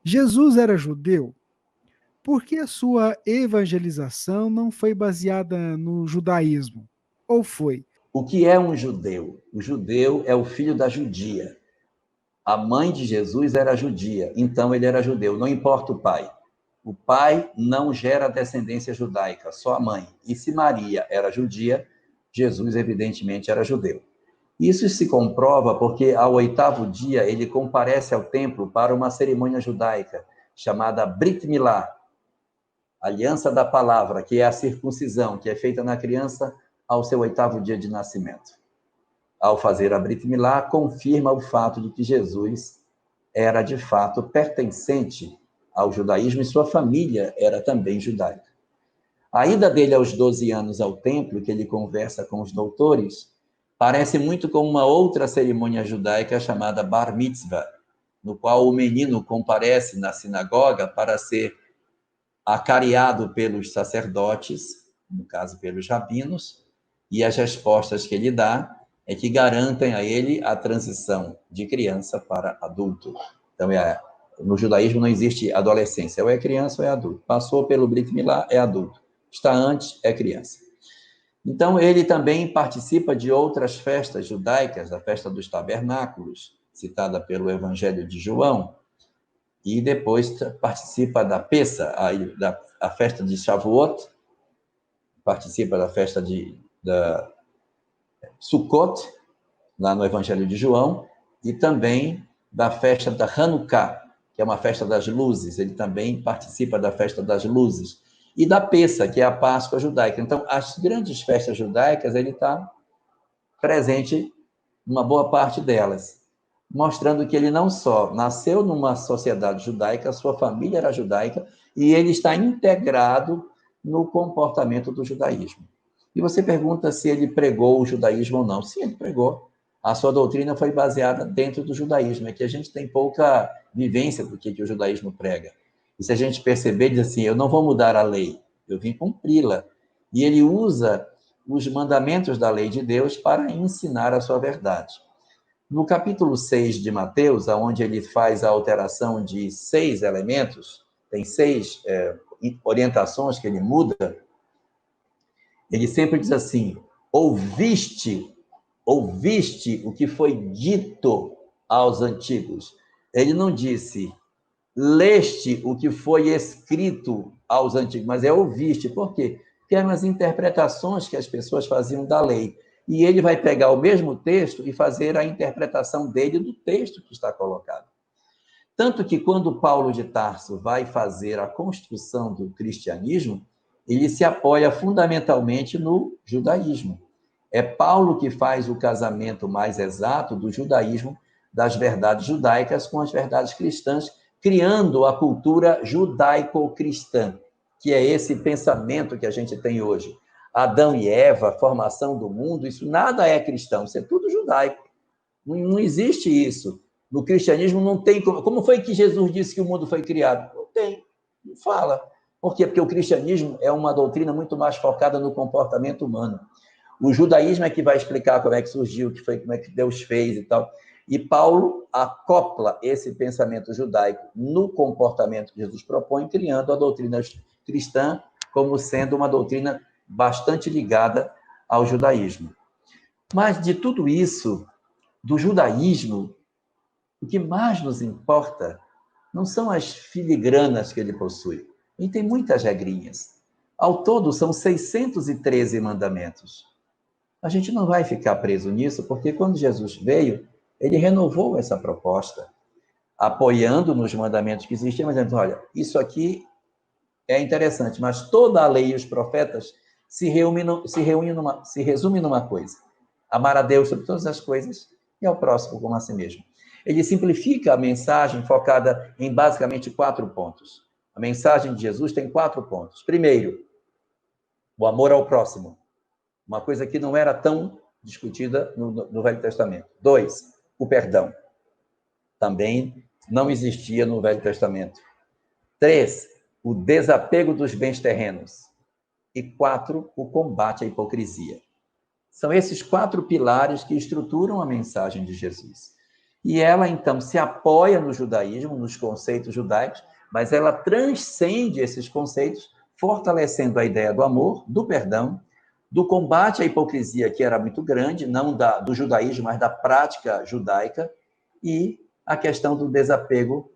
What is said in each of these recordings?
Jesus era judeu? Por que a sua evangelização não foi baseada no judaísmo? Ou foi? O que é um judeu? O judeu é o filho da judia. A mãe de Jesus era judia, então ele era judeu, não importa o pai. O pai não gera descendência judaica, só a mãe. E se Maria era judia, Jesus evidentemente era judeu. Isso se comprova porque ao 8º dia ele comparece ao templo para uma cerimônia judaica chamada Brit Milá, aliança da palavra, que é a circuncisão, que é feita na criança ao seu 8º dia de nascimento. Ao fazer a Brit Milá, confirma o fato de que Jesus era, de fato, pertencente ao judaísmo e sua família era também judaica. A ida dele aos 12 anos ao templo, que ele conversa com os doutores, parece muito com uma outra cerimônia judaica chamada Bar Mitzvah, no qual o menino comparece na sinagoga para ser acariado pelos sacerdotes, no caso pelos rabinos, e as respostas que ele dá é que garantem a ele a transição de criança para adulto. Então, no judaísmo não existe adolescência, ou é criança ou é adulto. Passou pelo Brit Milá, é adulto. Está antes, é criança. Então, ele também participa de outras festas judaicas, a festa dos tabernáculos, citada pelo Evangelho de João, e depois participa da Pessa, a festa de Shavuot, participa da festa da Sukkot, lá no Evangelho de João, e também da festa da Hanukkah, que é uma festa das luzes, ele também participa da festa das luzes, e da Pessa, que é a Páscoa judaica. Então, as grandes festas judaicas, ele está presente numa boa parte delas, mostrando que ele não só nasceu numa sociedade judaica, sua família era judaica, e ele está integrado no comportamento do judaísmo. E você pergunta se ele pregou o judaísmo ou não. Sim, ele pregou. A sua doutrina foi baseada dentro do judaísmo, é que a gente tem pouca vivência do que o judaísmo prega. E se a gente perceber, diz assim, eu não vou mudar a lei, eu vim cumpri-la. E ele usa os mandamentos da lei de Deus para ensinar a sua verdade. No capítulo 6 de Mateus, onde ele faz a alteração de 6 elementos, tem 6 orientações que ele muda, ele sempre diz assim, ouviste o que foi dito aos antigos. Ele não disse, leste o que foi escrito aos antigos, mas é ouviste. Por quê? Porque eram as interpretações que as pessoas faziam da lei. E ele vai pegar o mesmo texto e fazer a interpretação dele do texto que está colocado. Tanto que quando Paulo de Tarso vai fazer a construção do cristianismo, ele se apoia fundamentalmente no judaísmo. É Paulo que faz o casamento mais exato do judaísmo, das verdades judaicas com as verdades cristãs, criando a cultura judaico-cristã, que é esse pensamento que a gente tem hoje. Adão e Eva, formação do mundo, isso nada é cristão, isso é tudo judaico. Não existe isso. No cristianismo não tem como. Como foi que Jesus disse que o mundo foi criado? Não tem, não fala. Por quê? Porque o cristianismo é uma doutrina muito mais focada no comportamento humano. O judaísmo é que vai explicar como é que surgiu, como é que Deus fez e tal. E Paulo acopla esse pensamento judaico no comportamento que Jesus propõe, criando a doutrina cristã como sendo uma doutrina bastante ligada ao judaísmo. Mas de tudo isso, do judaísmo, o que mais nos importa não são as filigranas que ele possui. Ele tem muitas regrinhas. Ao todo, são 613 mandamentos. A gente não vai ficar preso nisso, porque quando Jesus veio, ele renovou essa proposta, apoiando nos mandamentos que existiam, mas dizendo, olha, isso aqui é interessante, mas toda a lei e os profetas se resumem numa coisa: amar a Deus sobre todas as coisas e ao próximo como a si mesmo. Ele simplifica a mensagem focada em basicamente 4 pontos. A mensagem de Jesus tem 4 pontos. Primeiro, o amor ao próximo, uma coisa que não era tão discutida no Velho Testamento. 2, o perdão. Também não existia no Velho Testamento. 3, o desapego dos bens terrenos. E 4, o combate à hipocrisia. São esses 4 pilares que estruturam a mensagem de Jesus. E ela, então, se apoia no judaísmo, nos conceitos judaicos, mas ela transcende esses conceitos, fortalecendo a ideia do amor, do perdão, do combate à hipocrisia, que era muito grande, não do judaísmo, mas da prática judaica, e a questão do desapego,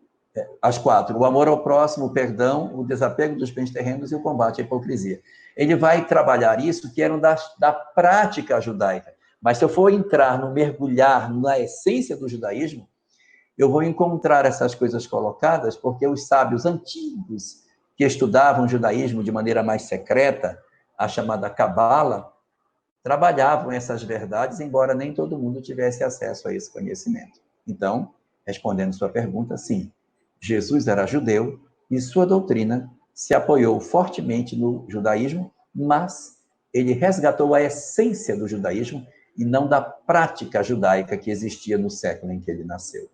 as quatro: o amor ao próximo, o perdão, o desapego dos bens terrenos e o combate à hipocrisia. Ele vai trabalhar isso, que era da prática judaica. Mas se eu for entrar no mergulhar na essência do judaísmo, eu vou encontrar essas coisas colocadas, porque os sábios antigos que estudavam o judaísmo de maneira mais secreta, a chamada Cabala, trabalhavam essas verdades, embora nem todo mundo tivesse acesso a esse conhecimento. Então, respondendo sua pergunta, sim, Jesus era judeu e sua doutrina se apoiou fortemente no judaísmo, mas ele resgatou a essência do judaísmo e não da prática judaica que existia no século em que ele nasceu.